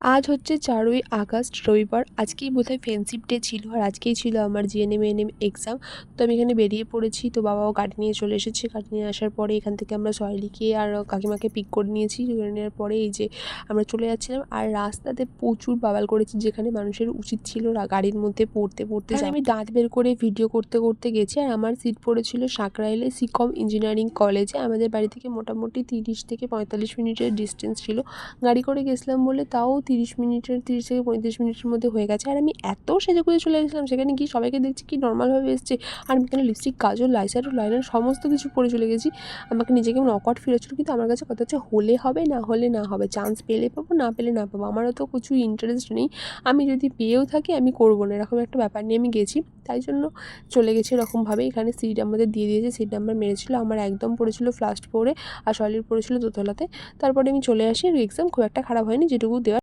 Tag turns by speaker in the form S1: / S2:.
S1: আজ হচ্ছে 4ই আগস্ট রবিবার। আজকেই বোধহয় ফ্রেন্ডশিপ ডে ছিল আর আজকেই ছিল আমার জিএনএম, এএনএম এক্সাম। তো আমি এখানে বেরিয়ে পড়েছি। তো বাবাও গাড়ি নিয়ে চলে এসেছে। গাড়ি নিয়ে আসার পরে এখান থেকে আমরা সহেলিকে আর কাকিমাকে পিক করে নিয়েছি। করে নেওয়ার পরে এই যে আমরা চলে যাচ্ছিলাম আর রাস্তাতে প্রচুর বাবাল করেছি, যেখানে মানুষের উচিত ছিল গাড়ির মধ্যে পড়তে আমি দাঁত বের করে ভিডিও করতে গেছি। আর আমার সিট পড়েছিল সাঁকরাইলে সিকম ইঞ্জিনিয়ারিং কলেজে। আমাদের বাড়ি থেকে মোটামুটি 30 থেকে 45 মিনিটের ডিস্টেন্স ছিল। গাড়ি করে গেছিলাম বলে তাও 30 থেকে 35 মিনিটের মধ্যে হয়ে গেছে। আর আমি এত সেজেগুজে চলে গেছিলাম, সেখানে গিয়ে সবাইকে দেখছি কি নর্মালভাবে এসছে, আর আমি এখানে লিপস্টিক, কাজল, লাইশাডো, লাইনার সমস্ত কিছু পরে চলে গেছি। আমাকে নিজেকে কেমন অকওয়ার্ড ফিল হচ্ছিল, কিন্তু আমার কাছে কথা হচ্ছে হলে হবে, না হলে না হবে, চান্স পেলে পাবো, না পেলে না পাবো, আমারও তো কিছু ইন্টারেস্ট নেই। আমি যদি পেয়েও থাকি আমি করবো না, এরকম একটা ব্যাপার নিয়ে আমি গেছি। তাই জন্য চলে গেছি এরকমভাবে। এখানে সিট আমাদের দিয়ে দিয়েছে, সিট নাম্বার মেরেছিল, আমার একদম পড়েছিল ফার্স্ট ফ্লোরে আর সলিড পড়েছিল দোতলাতে। তারপরে আমি চলে আসি। আর এক্সাম খুব একটা খারাপ হয়নি, যেটুকু দেওয়ার